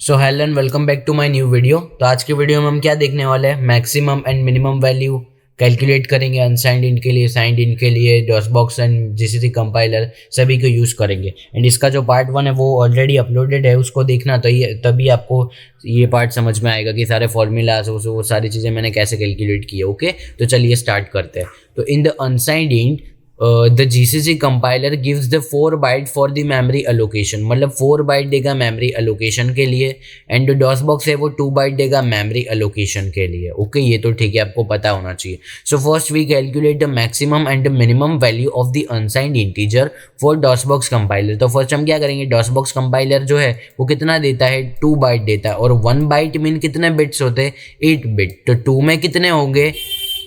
So hello and welcome back to my new video. तो आज की वीडियो में हम क्या देखने वाले हैं, maximum and minimum value calculate करेंगे अनसाइंड इन के लिए, साइंड इन के लिए, डॉसबॉक्स एंड जीसीसी कंपाइलर सभी को यूज़ करेंगे। एंड इसका जो पार्ट 1 है वो ऑलरेडी अपलोडेड है, उसको देखना तो ये तभी आपको ये पार्ट समझ में आएगा कि सारे फॉर्मूलाज वो सारी चीज़ें मैंने कैसे कैलकुलेट की है। ओके, तो चलिए स्टार्ट करते हैं। तो in the unsigned in the GCC compiler gives the 4 byte for the memory allocation, मतलब 4 बाइट देगा मेमोरी एलोकेशन के लिए। एंड डॉस बॉक्स है वो 2 बाइट देगा मेमोरी एलोकेशन के लिए। ओके, ये तो ठीक है, आपको पता होना चाहिए। So first we calculate the maximum and the minimum value of the unsigned integer for DOS box compiler. तो फर्स्ट हम क्या करेंगे, डॉस बॉक्स कंपाइलर जो है वो कितना देता है, 2 बाइट देता है। और 1 बाइट मीन कितने बिट्स होते हैं, 8 बिट। तो 2 में कितने होंगे,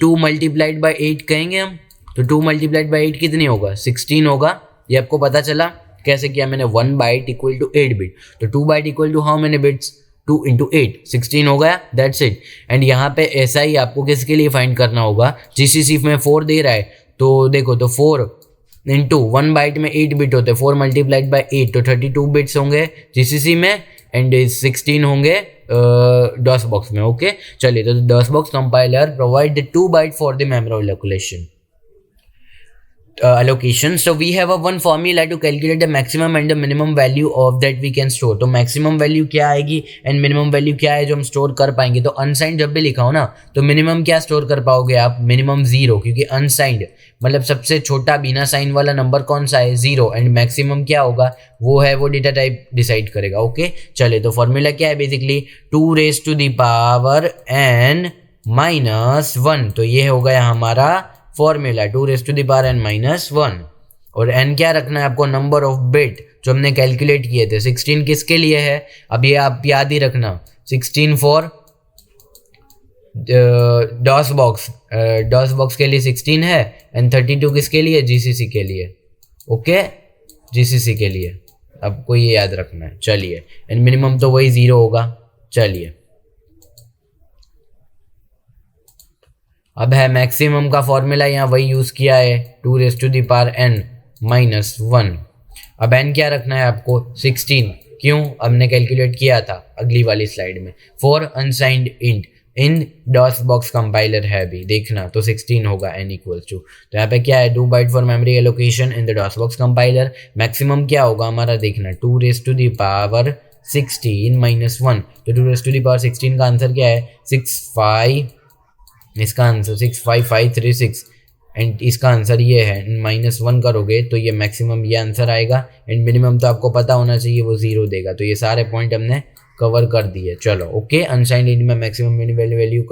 2 मल्टीप्लाइड बाई 8 कहेंगे हम। तो 2 मल्टीप्लाइड बाई 8 कितनी होगा, 16 होगा। ये आपको पता चला कैसे किया मैंने, 1 बाइट इक्वल टू 8 बिट। तो 2 byte equal to how many bits, 2 into 8, 16 हो गया, दैट्स इट। एंड यहाँ पे ऐसा ही आपको किसके लिए फाइंड करना होगा, जीसीसी में 4 दे रहा है तो देखो, तो 4 इंटू 1 बाइट में 8 बिट होते हैं, 4 मल्टीप्लाइड बाई 8 तो 32 बिट्स होंगे जीसीसी में, एंड 16 होंगे डॉस बॉक्स में। ओके, चलिए, तो DOS box compiler provide the 2 byte for the memory allocation. So we have a one formula to calculate the maximum and the minimum value of that we can store. तो maximum value क्या आएगी and minimum value क्या है जो हम store कर पाएंगे। तो unsigned जब भी लिखा हो ना, तो minimum क्या store कर पाओगे आप, minimum 0, क्योंकि unsigned मतलब सबसे छोटा बिना साइन वाला नंबर कौन सा है, 0। एंड मैक्सिमम क्या होगा, वो है वो डेटा टाइप डिसाइड करेगा। ओके, चले, तो फॉर्मूला क्या है basically, 2 raise to the power n minus 1। तो ये हो गया हमारा formula, 2 raise to the power n minus 1। और n क्या रखना है आपको, नंबर ऑफ बिट जो हमने कैलकुलेट किए थे। 16 किसके लिए है, अब ये आप याद ही रखना, 16 फॉर डॉस बॉक्स के लिए 16 है, एंड 32 किसके लिए, जीसीसी के लिए। ओके, जीसीसी के लिए आपको ये याद रखना है। चलिए, एंड मिनिमम तो वही 0 होगा। चलिए, अब है मैक्सिमम का फॉर्मूला, यहाँ वही यूज़ किया है, 2 raise to the power n minus 1। अब n क्या रखना है आपको, 16। क्यों, हमने कैलकुलेट किया था अगली वाली स्लाइड में, for unsigned int in DOS box compiler है भी, देखना तो 16 होगा n इक्वल्स टू। तो यहाँ पे क्या है, 2 byte for memory allocation in the DOS box compiler. Maximum क्या होगा हमारा, देखना, 2 raise to the power 16 minus 1। तो 2 रेज टू द पावर 16 का आंसर क्या है, 65, इसका आंसर 65536। एंड इसका आंसर ये है, माइनस 1 करोगे तो ये मैक्सिमम ये आंसर आएगा। एंड मिनिमम तो आपको पता होना चाहिए वो 0 देगा। तो ये सारे पॉइंट हमने कवर कर दिए। चलो, ओके, अनसाइंड इंट में मैक्सिमम मिनिमम वैल्यू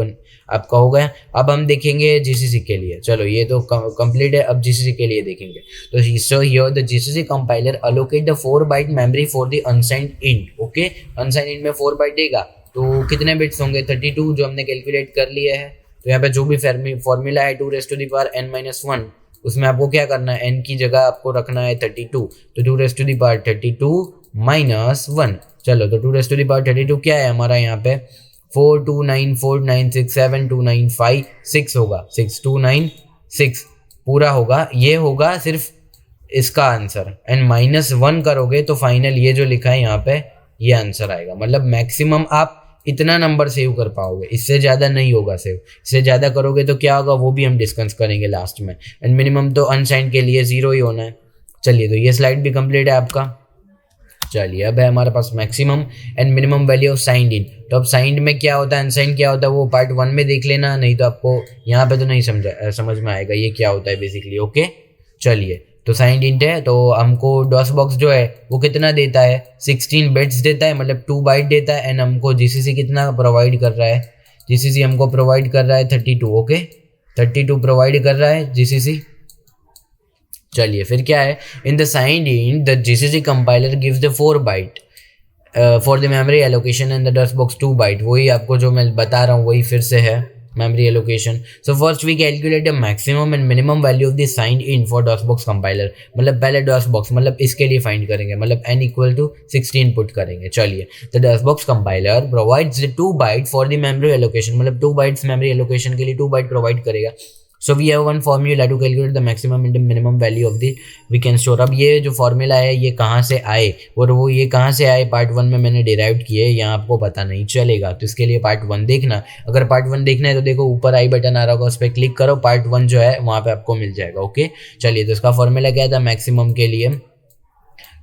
आपका हो गया। अब हम देखेंगे जीसीसी के लिए। चलो, ये तो कंप्लीट है, अब जीसीसी के लिए देखेंगे। तो so here the GCC compiler allocate the 4 byte memory for the unsigned int. Okay, unsigned int में 4 बाइट देगा तो कितने बिट्स होंगे, 32, जो हमने कैलकुलेट कर लिए हैं। तो यहाँ पे जो भी फॉर्मूला है 2 raise to the power n minus 1, उसमें आपको क्या करना है, n की जगह आपको रखना है 32। तो 2 raise to the power 32 minus 1। चलो, तो 2 रेज टू द पावर 32 क्या है हमारा यहाँ पे, 42949672956 होगा, 629 पूरा होगा। ये होगा सिर्फ इसका आंसर। एंड माइनस 1 करोगे तो फाइनल ये जो लिखा है यहाँ पे ये आंसर आएगा। मतलब मैक्सिमम आप इतना नंबर सेव कर पाओगे, इससे ज़्यादा नहीं होगा सेव। इससे ज़्यादा करोगे तो क्या होगा वो भी हम डिस्कस करेंगे लास्ट में। एंड मिनिमम तो अनसाइंड के लिए 0 ही होना है। चलिए, तो ये स्लाइड भी कंप्लीट है आपका। चलिए, अब है हमारे पास maximum and minimum value of साइंड इन। तो अब साइंड में क्या होता है, अनसाइंड क्या होता है, वो पार्ट 1 में देख लेना, नहीं तो आपको यहाँ पे तो नहीं समझ में आएगा ये क्या होता है बेसिकली। ओके, चलिए, तो साइंड इंट है तो हमको डॉस बॉक्स जो है वो कितना देता है, 16 बिट्स देता है, मतलब 2 बाइट देता है। एंड हमको जीसीसी कितना प्रोवाइड कर रहा है, जीसीसी हमको प्रोवाइड कर रहा है 32। ओके, 32 प्रोवाइड कर रहा है जीसीसी। चलिए, फिर क्या है, in the signed int the GCC compiler gives the 4 byte for the memory allocation and the DOS box 2 byte. वही आपको जो मैं बता रहा हूँ वही फिर से है, memory allocation. So first we calculate the maximum and minimum value of the signed in for DOSBox compiler. मतलब पहले DOSBox मतलब इसके लिए फाइंड करेंगे, मतलब n इक्वल टू 16 पुट करेंगे। चलिए, the DOSBox compiler provides the 2 byte for the memory allocation, मतलब 2 bytes memory allocation के लिए 2 byte प्रोवाइड करेगा। So we have one formula to calculate the maximum and minimum value of the weekend store. अब ये जो formula है ये कहाँ से आए और वो ये कहाँ से आए पार्ट 1 में मैंने डिराइव किए, यहाँ आपको पता नहीं चलेगा, तो इसके लिए पार्ट 1 देखना। अगर पार्ट 1 देखना है तो देखो ऊपर आई बटन आ रहा होगा, उस पर क्लिक करो, पार्ट 1 जो है वहाँ पे आपको मिल जाएगा। ओके चलिए, तो इसका फॉर्मूला क्या था मैक्सिमम के लिए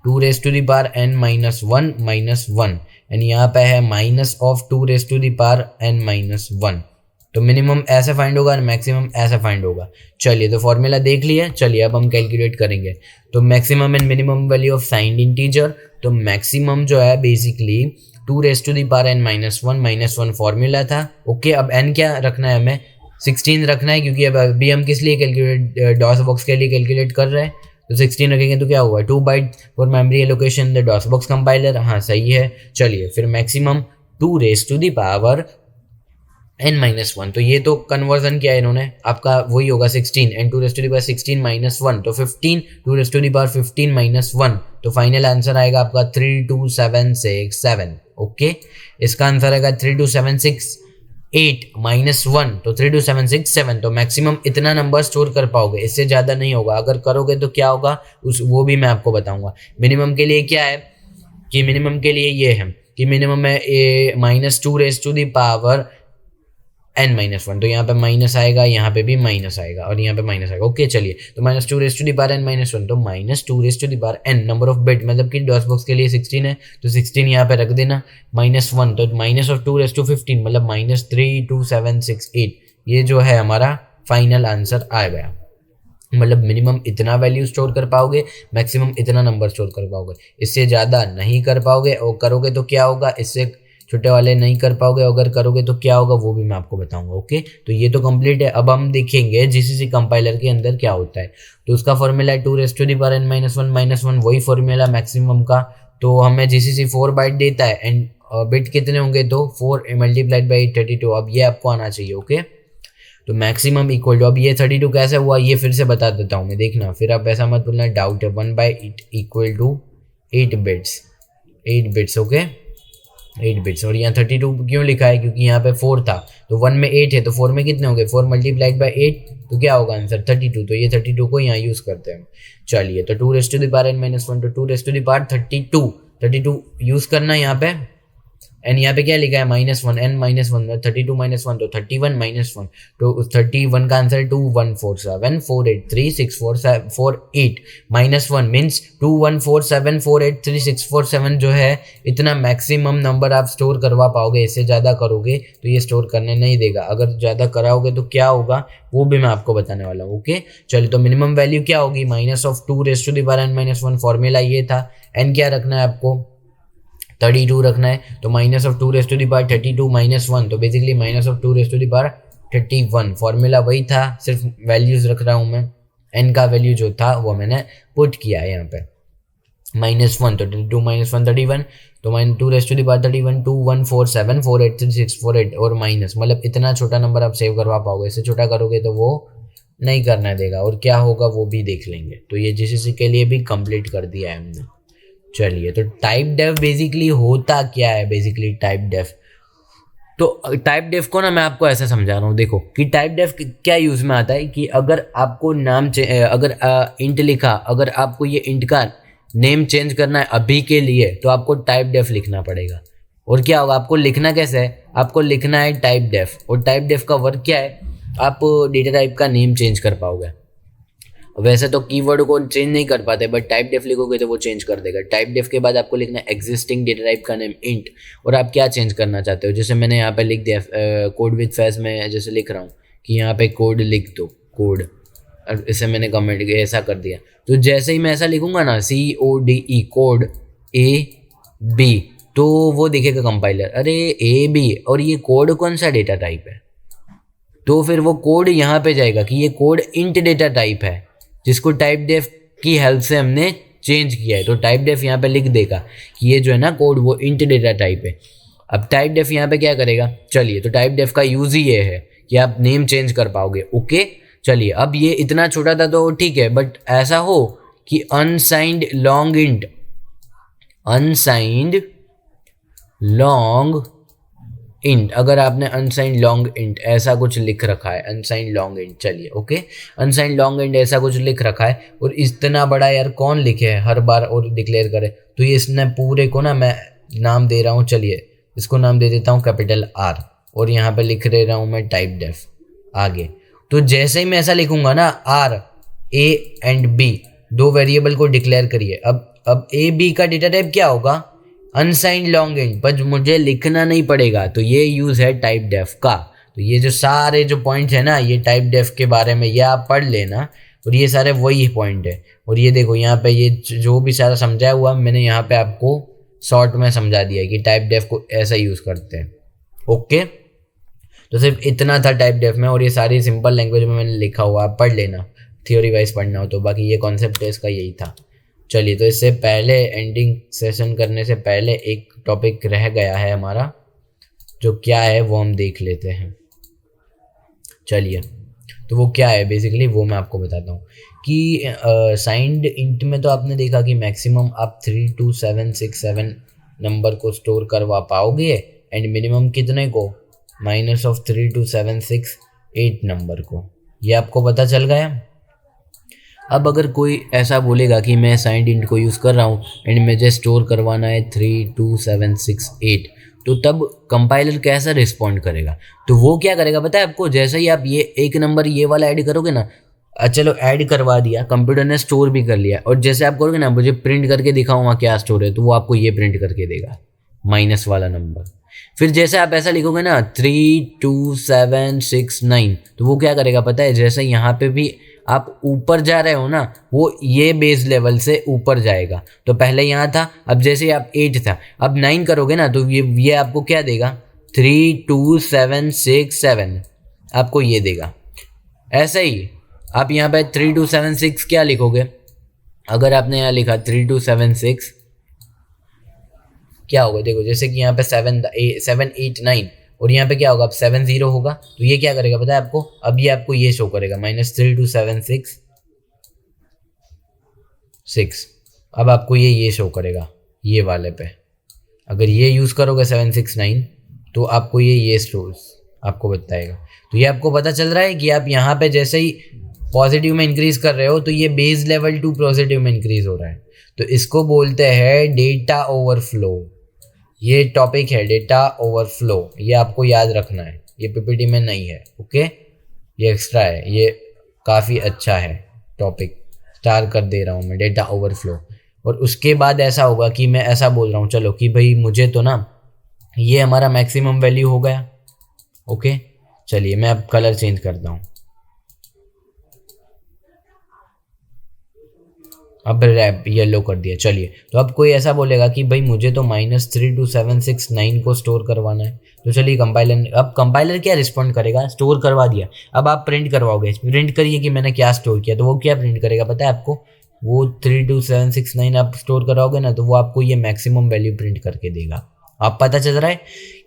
2 raised to the power n minus 1 minus 1 and यहाँ पे है minus of 2 raised to the power n minus 1। तो मिनिमम ऐसे फाइंड होगा और मैक्सिमम ऐसे फाइंड होगा। चलिए, तो फॉर्मूला देख लिया, चलिए अब हम कैलकुलेट करेंगे। तो maximum and minimum value of signed integer, तो मैक्सिमम जो है basically 2 raised to the power n minus 1 formula था। ओके, अब n क्या रखना है, हमें 16 रखना है, क्योंकि अब अभी हम किस लिए कैलकुलेट डॉस बॉक्स के लिए कैलकुलेट कर रहे हैं। तो 16 रखेंगे तो क्या होगा 2 byte for memory allocation the DOS box compiler. हाँ सही है। चलिए फिर maximum 2 raised to the power n minus 1, तो ये तो कन्वर्जन किया है इन्होंने, आपका वही होगा 16 and 2 raised to the power 16 minus 1, तो 15 2 raised to the power 15 minus 1, तो फाइनल आंसर आएगा आपका 32767। ओके, इसका आंसर आएगा 32768 माइनस 1, तो 32767। तो मैक्सिमम इतना नंबर स्टोर कर पाओगे, इससे ज़्यादा नहीं होगा। अगर करोगे तो क्या होगा वो भी मैं आपको बताऊंगा। मिनिमम के लिए क्या है कि मिनिमम के लिए ये है कि मिनिमम है -2 raised to the power n minus 1, तो यहाँ पे माइनस आएगा, यहाँ पे भी माइनस आएगा और यहाँ पे माइनस आएगा। ओके चलिए, तो -2 raised to the power n minus 1, तो -2 raised to the power n number of bit, मतलब कि डॉस बॉक्स के लिए 16 है तो 16 यहाँ पे रख देना, -1 तो माइनस ऑफ 2 raised to 15 मतलब -32768। ये जो है हमारा फाइनल आंसर आ गया। मतलब मिनिमम इतना वैल्यू स्टोर कर पाओगे, मैक्सिमम इतना नंबर स्टोर कर पाओगे, इससे ज़्यादा नहीं कर पाओगे। और करोगे तो क्या होगा, इससे छोटे वाले नहीं कर पाओगे, अगर करोगे तो क्या होगा वो भी मैं आपको बताऊंगा। ओके, तो ये तो कंप्लीट है। अब हम देखेंगे जीसीसी कंपाइलर के अंदर क्या होता है। तो उसका फॉर्मूला है 2 raised to the power n minus 1, वही फॉर्मूला मैक्सिमम का। तो हमें जीसीसी 4 बाइट देता है एंड बिट कितने होंगे, तो 4 मल्टीप्लाइड बाई 32। अब ये आपको आना चाहिए। ओके, तो मैक्सिमम इक्वल टू, अब ये 32 कैसे हुआ ये फिर से बता देता हूँ मैं, देखना फिर आप ऐसा मत बोलना डाउट है। 1/8 equal to 8 bits. Okay, 8 bits. और यहाँ 32 क्यों लिखा है, क्योंकि यहाँ पे 4 था, तो 1 में 8 है तो 4 में कितने होंगे, 4 मल्टीप्लाइड बाई 8, तो क्या होगा आंसर 32। तो ये 32 को यहाँ यूज़ करते हैं। चलिए, तो 2 raised to the power n minus 1, तो 2 raised to the power 32 use करना है यहाँ पे। एंड यहाँ पे क्या लिखा है -1 n minus 1, 32 minus 1 तो 31 minus 1, तो उस 31 का आंसर 214748364748 -1 मीन्स 2147483647 जो है इतना मैक्सिमम नंबर आप स्टोर करवा पाओगे। इससे ज़्यादा करोगे तो ये स्टोर करने नहीं देगा, अगर ज़्यादा कराओगे तो क्या होगा वो भी मैं आपको बताने वाला हूँ। ओके चलिए, तो मिनिमम वैल्यू क्या होगी, -2 raised to the power n minus 1, formula ये था। एन क्या रखना है आपको 32 रखना है, तो -2 raised to the power 32 - 1, तो basically -2 raised to the power 31। Formula वही था, सिर्फ वैल्यूज रख रहा हूँ मैं। n का वैल्यू जो था वो मैंने पुट किया है यहाँ पे -1, तो 32 - 1 31, तो -2 raised to the power 31 2147483648 और माइनस, मतलब इतना छोटा नंबर आप सेव करवा पाओगे। इससे छोटा करोगे तो वो नहीं करना देगा, और क्या होगा वो भी देख लेंगे। तो ये जीसीसी के लिए भी कंप्लीट कर दिया है हमने। चलिए, तो टाइप डेफ बेसिकली होता क्या है, बेसिकली टाइप डेफ, तो टाइप डेफ को ना मैं आपको ऐसा समझा रहा हूँ, देखो कि टाइप डेफ क्या यूज़ में आता है कि अगर आपको नाम अगर इंट लिखा, अगर आपको ये इंट का नेम चेंज करना है अभी के लिए, तो आपको टाइप डेफ लिखना पड़ेगा। और क्या होगा, आपको लिखना कैसे है, आपको लिखना है टाइप डेफ, और टाइप डेफ का वर्क क्या है, आप डेटा टाइप का नेम चेंज कर पाओगे। वैसे तो कीवर्ड को चेंज नहीं कर पाते, बट टाइप डेफ लिखोगे तो वो चेंज कर देगा। टाइप डेफ के बाद आपको लिखना है एग्जिस्टिंग डेटा टाइप का नेम इंट, और आप क्या चेंज करना चाहते हो। जैसे मैंने यहाँ पे लिख दिया कोड विद फेस में, जैसे लिख रहा हूँ कि यहाँ पे कोड लिख दो, कोड, और इसे मैंने कमेंट ऐसा कर दिया। तो जैसे ही मैं ऐसा लिखूंगा ना CODE कोड AB, तो वो देखेगा कंपाइलर, अरे AB और ये कोड कौन सा डेटा टाइप है, तो फिर वो कोड यहाँ पे जाएगा कि ये कोड इंट डेटा टाइप है, जिसको टाइप डेफ की हेल्प से हमने चेंज किया है। तो टाइप डेफ यहाँ पे लिख देगा कि ये जो है ना कोड वो इंट डेटा टाइप है। अब टाइप डेफ यहाँ पे क्या करेगा, चलिए, तो टाइप डेफ का यूज ही ये है कि आप नेम चेंज कर पाओगे। ओके चलिए, अब ये इतना छोटा था तो ठीक है, बट ऐसा हो कि अनसाइंड लॉन्ग इंट, अगर आपने अनसाइंड लॉन्ग इंट ऐसा कुछ लिख रखा है, अनसाइंड लॉन्ग इंट, चलिए ओके, अनसाइंड लॉन्ग इंट ऐसा कुछ लिख रखा है और इतना बड़ा यार कौन लिखे है हर बार और डिक्लेयर करे, तो ये इसने पूरे को ना मैं नाम दे रहा हूँ, चलिए इसको नाम दे देता हूँ कैपिटल आर और यहाँ पे लिख दे रहा हूँ मैं टाइप डेफ आगे। तो जैसे ही मैं ऐसा लिखूंगा ना, आर ए एंड बी दो वेरिएबल को डिक्लेयर करिए। अब ए बी का डेटा टाइप क्या होगा, अनसाइंड लॉन्ग इंट, पर मुझे लिखना नहीं पड़ेगा, तो ये यूज है टाइप डेफ का। तो ये जो सारे जो पॉइंट है ना, ये टाइप डेफ के बारे में ये आप पढ़ लेना और ये सारे वही पॉइंट है। और ये देखो यहाँ पे ये जो भी सारा समझाया हुआ मैंने यहाँ पे आपको शॉर्ट में समझा दिया कि टाइप डेफ को ऐसा यूज करते हैं। ओके, तो सिर्फ इतना था टाइप डेफ में और ये सारी सिंपल लैंग्वेज में मैंने लिखा हुआ, आप पढ़ लेना थ्योरी वाइज पढ़ना हो तो, बाकी ये कॉन्सेप्ट है इसका यही था। चलिए, तो इससे पहले एंडिंग सेशन करने से पहले एक टॉपिक रह गया है हमारा, जो क्या है वो हम देख लेते हैं। चलिए, तो वो क्या है बेसिकली वो मैं आपको बताता हूँ कि साइंड इंट में तो आपने देखा कि मैक्सिमम आप 32767 नंबर को स्टोर करवा पाओगे एंड मिनिमम कितने को, -3276 नंबर को। ये आपको पता चल गया। अब अगर कोई ऐसा बोलेगा कि मैं साइंड इंट को यूज़ कर रहा हूँ एंड मुझे स्टोर करवाना है 32768, तो तब कंपाइलर कैसा रिस्पॉन्ड करेगा, तो वो क्या करेगा पता है आपको, जैसे ही आप ये एक नंबर ये वाला ऐड करोगे ना, चलो ऐड करवा दिया, कंप्यूटर ने स्टोर भी कर लिया, और जैसे आप करोगे ना मुझे प्रिंट करके दिखाऊंगा क्या स्टोर है, तो वो आपको ये प्रिंट करके देगा माइनस वाला नंबर। फिर जैसे आप ऐसा लिखोगे ना 32769, तो वो क्या करेगा पता है, जैसे यहाँ पे भी आप ऊपर जा रहे हो ना, वो ये बेस लेवल से ऊपर जाएगा। तो पहले यहाँ था, अब जैसे ही आप 8 था, अब 9 करोगे ना, तो ये आपको क्या देगा, 32767 आपको ये देगा। ऐसे ही आप यहाँ पे 3276 क्या लिखोगे, अगर आपने यहाँ लिखा 3276 क्या होगा, देखो जैसे कि यहाँ पे 789 और यहाँ पे क्या होगा, अब 70 होगा, तो ये क्या करेगा पता है आपको, अब ये आपको ये शो करेगा -32766, अब आपको ये शो करेगा ये वाले पे। अगर ये यूज़ करोगे 769 तो आपको ये स्टोर आपको बताएगा। तो ये आपको पता चल रहा है कि आप यहाँ पे जैसे ही पॉजिटिव में इंक्रीज कर रहे हो तो ये बेस लेवल टू पॉजिटिव में इंक्रीज हो रहा है। तो इसको बोलते हैं डेटा ओवरफ्लो। ये टॉपिक है डेटा ओवरफ्लो, ये आपको याद रखना है, ये पीपीटी में नहीं है। ओके, ये एक्स्ट्रा है, ये काफ़ी अच्छा है टॉपिक, स्टार कर दे रहा हूँ मैं, डेटा ओवरफ्लो। और उसके बाद ऐसा होगा कि मैं ऐसा बोल रहा हूँ, चलो कि भाई मुझे तो ना ये हमारा मैक्सिमम वैल्यू हो गया। ओके, चलिए मैं अब कलर चेंज करता हूँ, अब रैप येलो कर दिया। चलिए, तो अब कोई ऐसा बोलेगा कि भाई मुझे तो -32769 को स्टोर करवाना है, तो चलिए कंपाइलर क्या रिस्पॉन्ड करेगा, स्टोर करवा दिया, अब आप प्रिंट करवाओगे, प्रिंट करिए कि मैंने क्या स्टोर किया, तो वो क्या प्रिंट करेगा पता है आपको, वो 32769 आप स्टोर कराओगे ना, तो वो आपको ये मैक्सिमम वैल्यू प्रिंट करके देगा। आप पता चल रहा है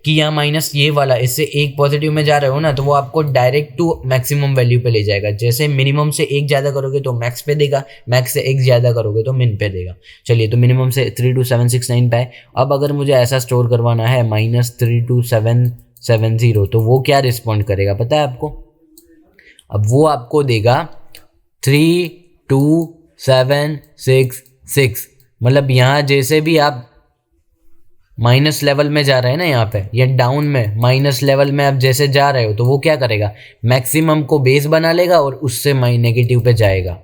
कि यहाँ माइनस ये वाला, इससे एक पॉजिटिव में जा रहे हो ना, तो वो आपको डायरेक्ट टू मैक्सिमम वैल्यू पे ले जाएगा। जैसे मिनिमम से एक ज़्यादा करोगे तो मैक्स पे देगा, मैक्स से एक ज़्यादा करोगे तो मिन पे देगा। चलिए, तो मिनिमम से 32769 पे है। अब अगर मुझे ऐसा स्टोर करवाना है -32770, तो वो क्या रिस्पॉन्ड करेगा पता है आपको, अब वो आपको देगा 32766। मतलब यहाँ जैसे भी आप माइनस लेवल में जा रहे हैं ना, यहाँ पे या डाउन में माइनस लेवल में आप जैसे जा रहे हो, तो वो क्या करेगा, मैक्सिमम को बेस बना लेगा और उससे नेगेटिव पे जाएगा।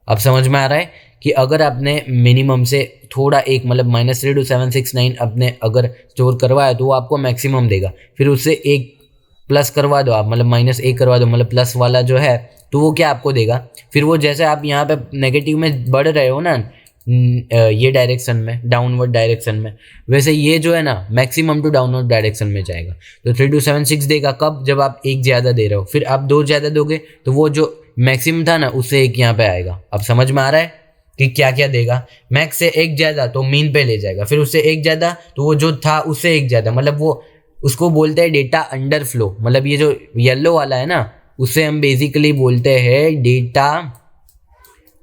अब समझ में आ रहा है कि अगर आपने मिनिमम से थोड़ा एक मतलब -32769 अपने अगर स्टोर करवाया तो वो आपको मैक्सिमम देगा, फिर उससे एक प्लस करवा दो आप, मतलब -1 करवा दो, मतलब प्लस वाला जो है, तो वो क्या आपको देगा, फिर वो जैसे आप यहाँ पे नेगेटिव में बढ़ रहे हो ना ये डायरेक्शन में, डाउनवर्ड डायरेक्शन में, वैसे ये जो है ना मैक्सिमम टू डाउनवर्ड डायरेक्शन में जाएगा। तो 3276 देगा कब, जब आप एक ज़्यादा दे रहे हो, फिर आप 2 ज़्यादा दोगे तो वो जो मैक्सिमम था ना उससे एक यहाँ पे आएगा। अब समझ में आ रहा है कि क्या क्या देगा, मैक्स से एक ज़्यादा तो मीन पे ले जाएगा, फिर उससे एक ज़्यादा तो वो जो था उससे एक ज़्यादा, मतलब वो उसको बोलते हैं डेटा अंडर फ्लो। मतलब ये जो येलो वाला है ना, उसे हम बेसिकली बोलते हैं डेटा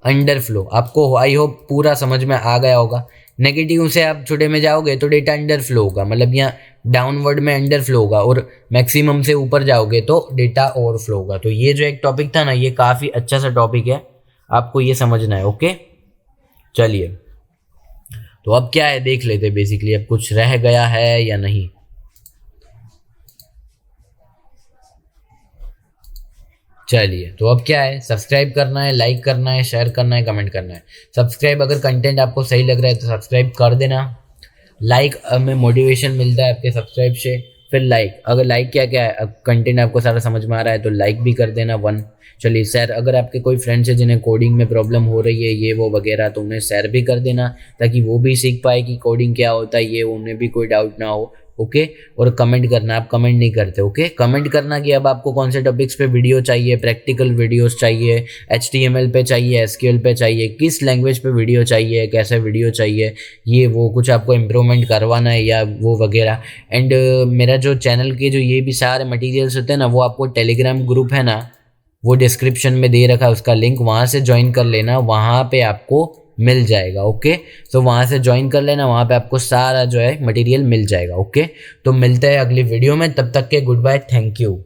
अंडर फ्लो। आपको आई होप पूरा समझ में आ गया होगा नेगेटिव से आप छोटे में जाओगे तो डेटा अंडर फ्लो होगा, मतलब यहाँ डाउनवर्ड में अंडर फ्लो होगा, और मैक्सिमम से ऊपर जाओगे तो डेटा ओवरफ्लो होगा। तो ये जो एक टॉपिक था ना, ये काफ़ी अच्छा सा टॉपिक है, आपको ये समझना है। ओके, चलिए तो अब क्या है देख लेते, बेसिकली अब कुछ रह गया है या नहीं। चलिए तो अब क्या है, सब्सक्राइब करना है, लाइक करना है, शेयर करना है, कमेंट करना है। सब्सक्राइब, अगर कंटेंट आपको सही लग रहा है तो सब्सक्राइब कर देना। लाइक में मोटिवेशन मिलता है आपके सब्सक्राइब से। फिर लाइक, अगर लाइक क्या क्या है, अब कंटेंट आपको सारा समझ में आ रहा है तो लाइक भी कर देना 1। चलिए शेयर, अगर आपके कोई फ्रेंड्स है जिन्हें कोडिंग में प्रॉब्लम हो रही है ये वो वगैरह, तो उन्हें शेयर भी कर देना, ताकि वो भी सीख पाए कि कोडिंग क्या होता है, ये उन्हें भी कोई डाउट ना हो। ओके, और कमेंट करना, आप कमेंट नहीं करते। ओके, कमेंट करना कि अब आपको कौन से टॉपिक्स पे वीडियो चाहिए, प्रैक्टिकल वीडियोस चाहिए, HTML पे चाहिए, SQL पे चाहिए, किस लैंग्वेज पे वीडियो चाहिए, कैसे वीडियो चाहिए, ये वो कुछ आपको इम्प्रूवमेंट करवाना है या वो वगैरह। एंड मेरा जो चैनल के जो ये भी सारे मटेरियल्स होते हैं ना, वो आपको टेलीग्राम ग्रुप है ना, वो डिस्क्रिप्शन में दे रखा है उसका लिंक, वहाँ से ज्वाइन कर लेना, वहाँ पे आपको मिल जाएगा। ओके, तो वहाँ से ज्वाइन कर लेना, वहाँ पे आपको सारा जो है मटेरियल मिल जाएगा। ओके, तो मिलते हैं अगली वीडियो में, तब तक के गुड बाय, थैंक यू।